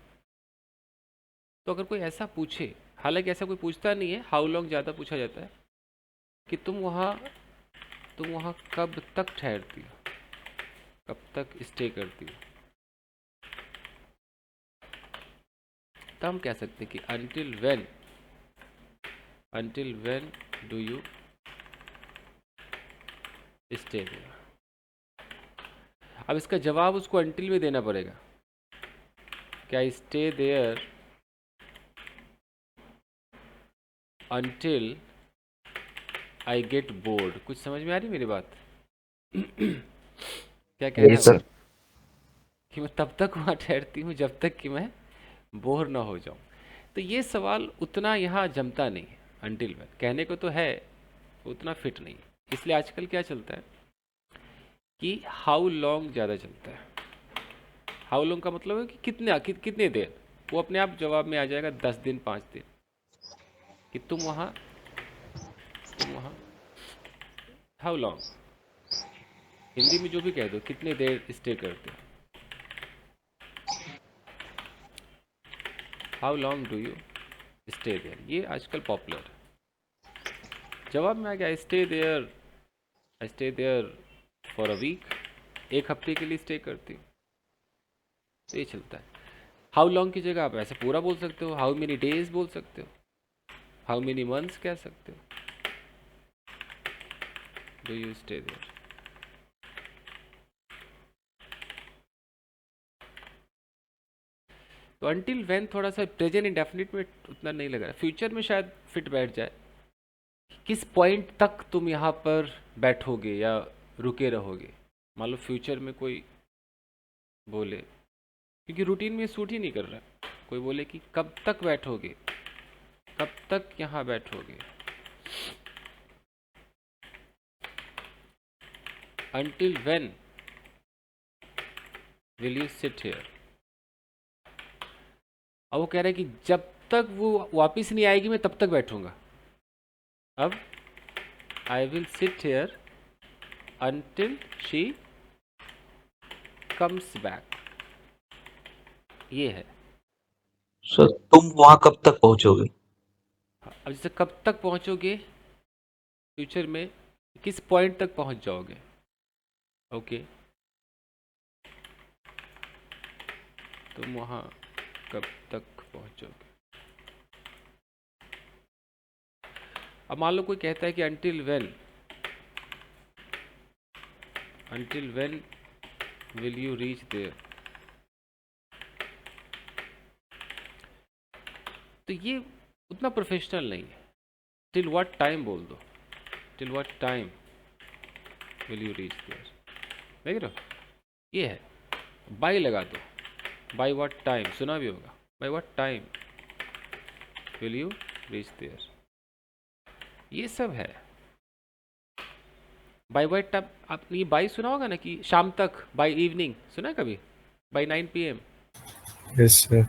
तो अगर कोई ऐसा पूछे, हालांकि ऐसा कोई पूछता नहीं है, हाउ लॉन्ग ज़्यादा पूछा जाता है कि तुम वहाँ कब तक ठहरती हो, कब तक स्टे करती हो, तो हम कह सकते हैं कि until when do you stay there। अब इसका जवाब उसको until में देना पड़ेगा। क्या stay there until I get bored। कुछ समझ में आ रही मेरी बात? क्या कह रहा यस सर। कि मैं तब तक वहाँ ठहरती हूँ जब तक कि मैं बोर ना हो जाऊँ। तो ये सवाल उतना यहाँ जमता नहीं है। अंटिल when कहने को तो है, उतना फिट नहीं, इसलिए आजकल क्या चलता है कि हाउ लॉन्ग ज़्यादा चलता है। हाउ लॉन्ग का मतलब है कि कितने देर, वो अपने आप जवाब में आ जाएगा 10 दिन 5 दिन, कि तुम वहाँ हाउ लॉन्ग, हिंदी में जो भी कह दो, कितने देर स्टे करते हो, how long do you stay there, ये आजकल पॉपुलर है। जवाब में आ गया I stay there for a week, एक हफ्ते के लिए स्टे करती हूँ, तो ये चलता है। हाउ लॉन्ग की जगह आप ऐसे पूरा बोल सकते हो, हाउ मेनी डेज बोल सकते हो, हाउ मेनी मंथ्स कह सकते हो, डू यू स्टे देयर। तो अंटिल व्हेन थोड़ा सा प्रेजेंट इंडेफिनिट में उतना नहीं लग रहा, फ्यूचर में शायद फिट बैठ जाए। किस पॉइंट तक तुम यहाँ पर बैठोगे या रुके रहोगे, मान लो फ्यूचर में कोई बोले, क्योंकि रूटीन में सूट ही नहीं कर रहा, कोई बोले कि कब तक बैठोगे, कब तक यहाँ बैठोगे, until when will you sit here। अब वो कह रहा है कि जब तक वो वापस नहीं आएगी मैं तब तक बैठूंगा। अब I will sit here until she comes back, ये है। सर तुम वहां कब तक पहुंचोगे? अब जैसे कब तक पहुंचोगे, फ्यूचर में किस पॉइंट तक पहुंच जाओगे, ओके तुम वहां कब तक पहुंचोगे। अब मान लो कोई कहता है कि until when will you reach there, तो ये उतना प्रोफेशनल नहीं है। टिल व्हाट टाइम बोल दो, till what time will you reach there, देख रहे हो, ये है। बाय लगा दो, बाय व्हाट टाइम, सुना भी होगा, by what time will you reach there, ये सब है। बाय व्हाट टाइम, आपने ये बाय सुना होगा ना कि शाम तक, बाय इवनिंग सुना है कभी, बाय 9 PM। Yes sir.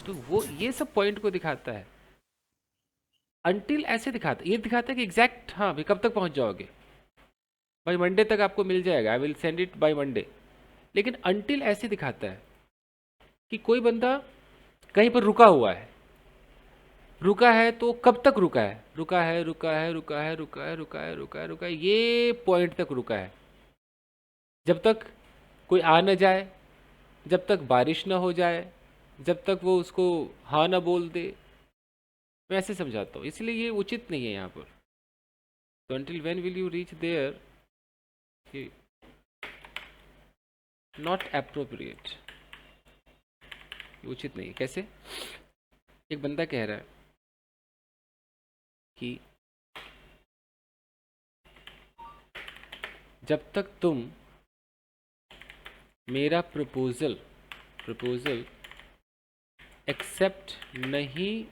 तो वो ये सब पॉइंट को दिखाता है। अंटिल ऐसे दिखाता है, ये दिखाता है कि एग्जैक्ट, हाँ भाई कब तक पहुंच जाओगे, भाई मंडे तक आपको मिल जाएगा, I will send it by Monday. लेकिन अंटिल ऐसे दिखाता है कि कोई बंदा कहीं पर रुका हुआ है, रुका है तो कब तक रुका है, रुका है रुका है रुका है रुका है रुका है रुका है रुका है, ये पॉइंट तक रुका है, जब तक कोई आ न जाए, जब तक बारिश ना हो जाए, जब तक वो उसको हाँ ना बोल दे। मैं ऐसे समझाता हूँ, इसलिए ये उचित नहीं है यहाँ पर। तो until when will you reach there, not appropriate, उचित नहीं। कैसे, एक बंदा कह रहा है कि जब तक तुम मेरा प्रपोजल एक्सेप्ट नहीं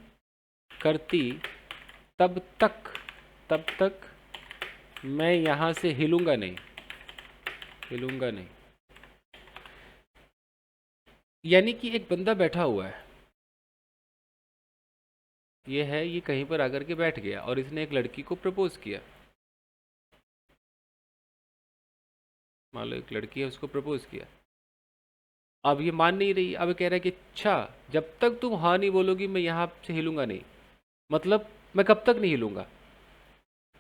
करती तब तक मैं यहाँ से हिलूंगा नहीं। यानी कि एक बंदा बैठा हुआ है, ये कहीं पर आकर के बैठ गया और इसने एक लड़की को प्रपोज किया, मान लो एक लड़की है, उसको प्रपोज किया। अब ये मान नहीं रही, अब कह रहा है कि अच्छा जब तक तुम हाँ नहीं बोलोगी मैं यहाँ से हिलूंगा नहीं। मतलब मैं कब तक नहीं हिलूंगा?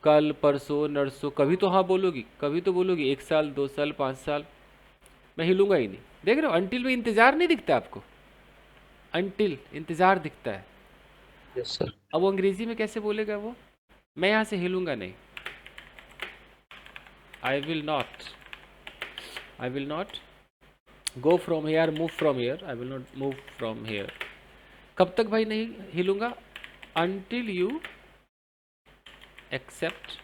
कल, परसों, नरसों, कभी तो हाँ बोलोगी, कभी तो बोलोगी 1 साल, 2 साल, 5 साल, मैं हिलूंगा ही नहीं। देख रहे हो, अंटिल में इंतजार नहीं दिखता आपको, अंटिल इंतजार दिखता है। Yes sir. अब वो अंग्रेजी में कैसे बोलेगा वो? मैं यहाँ से हिलूंगा नहीं, I will not, I will not go from here, move from here, I will not move from here. कब तक भाई नहीं हिलूंगा? Until you accept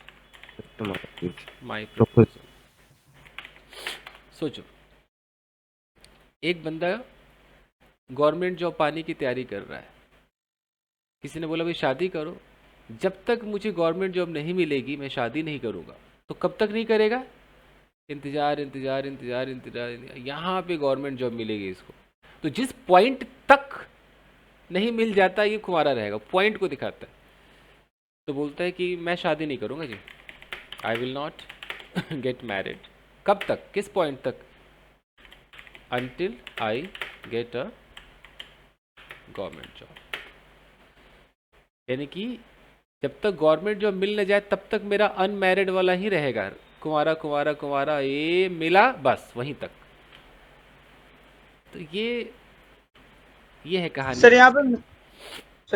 my proposal. सोचो, एक बंदा गवर्नमेंट जॉब पाने की तैयारी कर रहा है, किसी ने बोला भाई शादी करो, जब तक मुझे गवर्नमेंट जॉब नहीं मिलेगी मैं शादी नहीं करूँगा। तो कब तक नहीं करेगा? इंतज़ार इंतज़ार इंतज़ार इंतज़ार, यहाँ पे गवर्नमेंट जॉब मिलेगी इसको। तो जिस पॉइंट तक नहीं मिल जाता ये कुंवारा रहेगा, पॉइंट को दिखाता है। तो बोलता है कि मैं शादी नहीं करूँगा जी, I will not get married. कब तक, किस पॉइंट तक? Until I get a government job. यानी कि जब तक गवर्नमेंट जॉब मिल न जाए तब तक मेरा अनमैरिड वाला ही रहेगा, कुंवारा कुंवारा कुंवारा, ये मिला बस वहीं तक। तो ये है कहानी। सर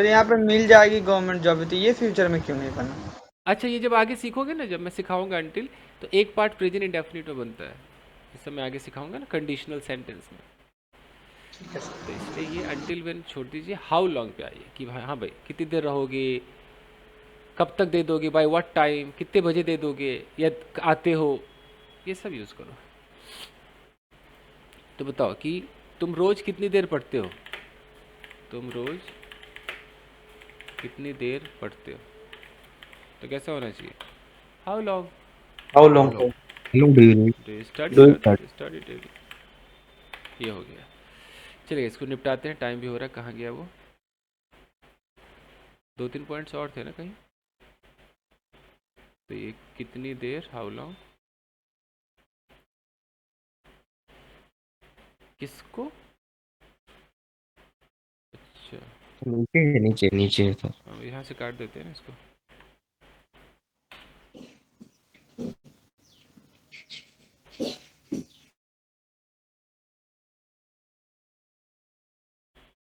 यहाँ पे मिल जाएगी गवर्नमेंट जॉब, तो ये फ्यूचर में क्यों नहीं बनना? अच्छा, ये जब आगे सीखोगे ना, जब मैं सिखाऊंगा अंटिल, तो एक पार्ट प्रेजेंट इंडेफिनिट में बनता है, इस समय आगे सिखाऊंगा ना कंडीशनल सेंटेंस में। तो इसलिए ये अंटिल व्हेन छोड़ दीजिए, हाउ लॉन्ग पे आइए कि भाई हाँ भाई कितनी देर रहोगे, कब तक दे दोगे, बाय व्हाट टाइम, कितने बजे दे दोगे, या आते हो, ये सब यूज़ करो। तो बताओ कि तुम रोज़ कितनी देर पढ़ते हो, तुम रोज़ कितनी देर पढ़ते हो? तो कैसा होना चाहिए? How long, how long do you need do you study, do you study daily. ये हो गया। चलिए इसको निपटाते हैं, टाइम भी हो रहा है। कहाँ गया वो? 2-3 पॉइंट्स और थे ना कहीं। तो ये कितनी देर, हाउ लॉन्ग, किसको? अच्छा नीचे है, नीचे नीचे है सर। हम यहाँ से काट देते हैं ना इसको।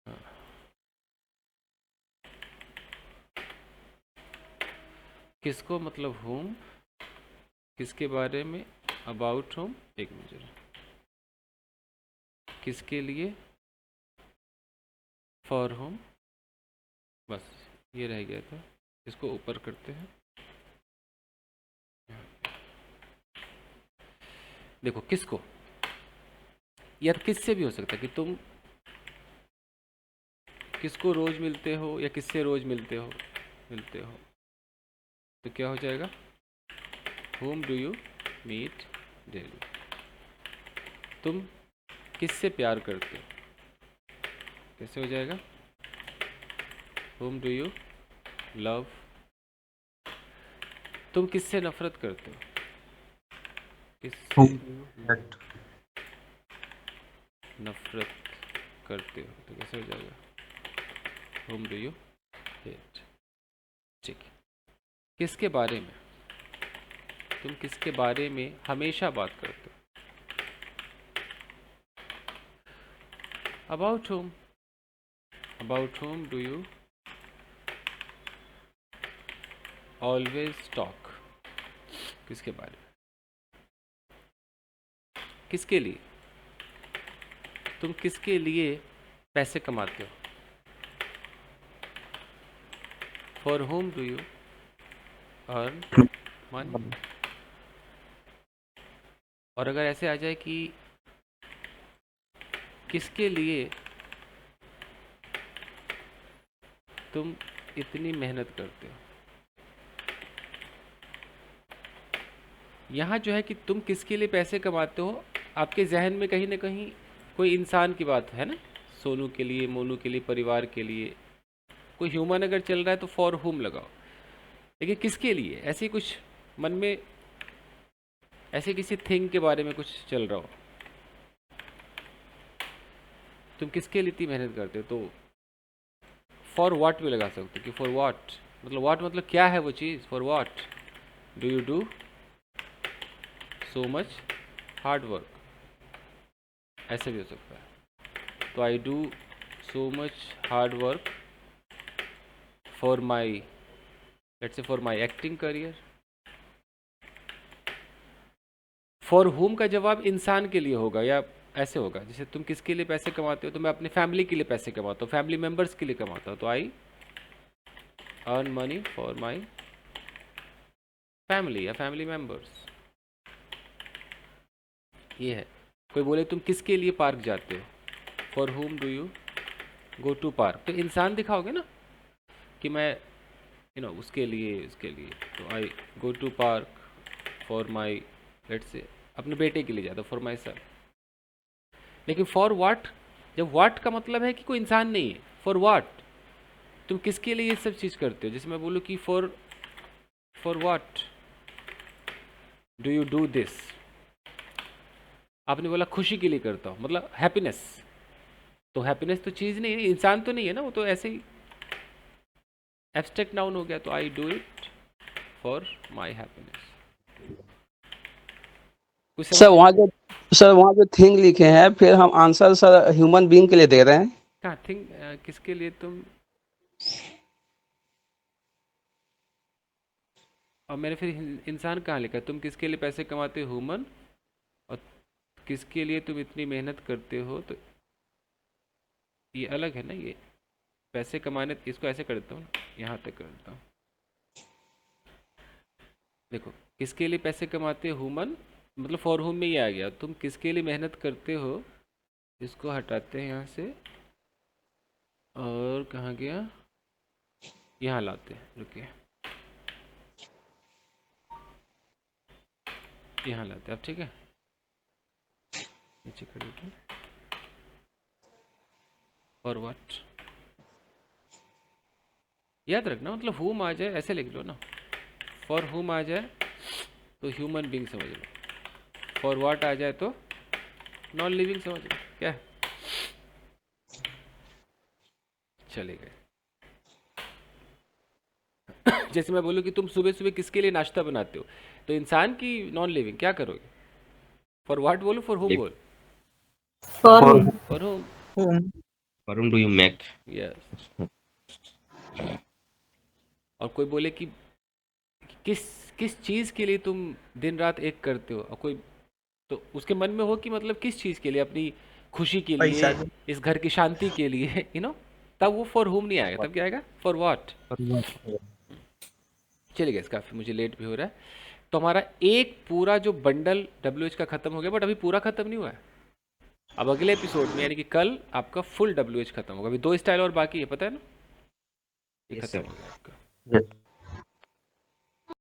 हाँ। किसको मतलब होम, किसके बारे में, अबाउट होम, एक मिनट जरा, किसके लिए, फॉर होम, बस ये रह गया था। इसको ऊपर करते हैं। देखो किसको, या किससे भी हो सकता है कि तुम किसको रोज मिलते हो या किससे रोज मिलते हो, तो क्या हो जाएगा? whom do you meet daily। तुम किससे प्यार करते हो, कैसे हो जाएगा? whom do you love। तुम किससे नफरत करते हो, किससे नफरत करते हो, तो कैसे हो जाएगा? whom do you hate। ठीक है। किसके बारे में, तुम किसके बारे में हमेशा बात करते हो, about whom, about whom do you always talk। किसके बारे में, किसके लिए, तुम किसके लिए पैसे कमाते हो, for whom do you earn money। और अगर ऐसे आ जाए कि किसके लिए तुम इतनी मेहनत करते हो, यहाँ जो है कि तुम किसके लिए पैसे कमाते हो, आपके जहन में कहीं ना कहीं कोई इंसान की बात है ना, सोनू के लिए, मोनू के लिए, परिवार के लिए, कोई ह्यूमन अगर चल रहा है तो फॉर हुम लगाओ। लेकिन किसके लिए, ऐसे कुछ मन में ऐसे किसी थिंग के बारे में कुछ चल रहा हो, तुम किसके लिए इतनी मेहनत करते हो, तो फॉर व्हाट भी लगा सकते हो कि फॉर व्हाट मतलब व्हाट मतलब क्या है वो चीज़, for what do you do so much hard work, ऐसे भी हो सकता है। तो I do so much hard work for my let's say for my acting career. For whom का जवाब इंसान के लिए होगा या ऐसे होगा, जैसे तुम किसके लिए पैसे कमाते हो, तो मैं अपनी फैमिली के लिए पैसे कमाता हूँ, फैमिली मेम्बर्स के लिए कमाता हूँ, तो I earn money for my family या फैमिली मेम्बर्स। ये है। कोई बोले तुम किसके लिए पार्क जाते हो, for whom do you go to park, तो इंसान दिखाओगे ना कि मैं उसके लिए, तो I go to park for my let's say अपने बेटे के लिए जाता हूँ, फॉर माई सन। लेकिन फॉर व्हाट, जब व्हाट का मतलब है कि कोई इंसान नहीं है, फॉर व्हाट तुम किसके लिए ये सब चीज़ करते हो, जैसे मैं बोलूँ कि for what do you do this, आपने बोला खुशी के लिए करता हूँ, मतलब हैप्पीनेस, तो हैप्पीनेस तो चीज़ नहीं है, इंसान तो नहीं है ना, वो तो ऐसे ही एब्स्ट्रैक्ट नाउन हो गया, तो I do it for my happiness. Sir वहाँ जो थिंग लिखे हैं, फिर हम आंसर सर ह्यूमन बीइंग के लिए दे रहे हैं। कहाँ थिंग, किसके लिए तुम, और मैंने फिर इंसान कहाँ लिखा, तुम किसके लिए पैसे कमाते हो, ह्यूमन, और किसके लिए तुम इतनी मेहनत करते हो, तो ये अलग है ना, ये पैसे कमाने, इसको ऐसे कर देता हूँ, यहाँ तक कर देता हूँ। देखो किसके लिए पैसे कमाते हो, ह्यूमन, मतलब फॉर हुम में ये आ गया, तुम किसके लिए मेहनत करते हो, इसको हटाते हैं यहाँ से, और कहाँ गया, यहाँ लाते हैं, रुकिए यहाँ लाते हैं, अब ठीक है, नीचे कर देते हैं, और व्हाट याद रखना, मतलब हुम आ जाए ऐसे लिख लो ना, फॉर हुम आ जाए तो ह्यूमन बीइंग समझ लो, फॉर व्हाट आ जाए तो नॉन लिविंग समझ लो, क्या है, चले गए। जैसे मैं बोलूँ कि तुम सुबह सुबह किसके लिए नाश्ता बनाते हो, तो इंसान की नॉन लिविंग, क्या करोगे, फॉर व्हाट बोलो, फॉर हुम बोल, For फॉर हुम, For whom do you make? Yes. और कोई बोले कि किस किस चीज़ के लिए तुम दिन रात एक करते हो, और कोई तो उसके मन में हो कि मतलब किस चीज़ के लिए, अपनी खुशी के लिए, पैसा के। इस घर की शांति के लिए, तब वो फॉर हुम नहीं आएगा, तब क्या आएगा, फॉर व्हाट। चलिए गैस, काफ़ी मुझे लेट भी हो रहा है, तो हमारा एक पूरा जो बंडल WH का ख़त्म हो गया, बट अभी पूरा ख़त्म नहीं हुआ है, अब अगले एपिसोड में यानी कि कल आपका फुल WH खत्म होगा, अभी 2 स्टाइल और बाकी है, पता है ना, ये खत्म हो गया आपका।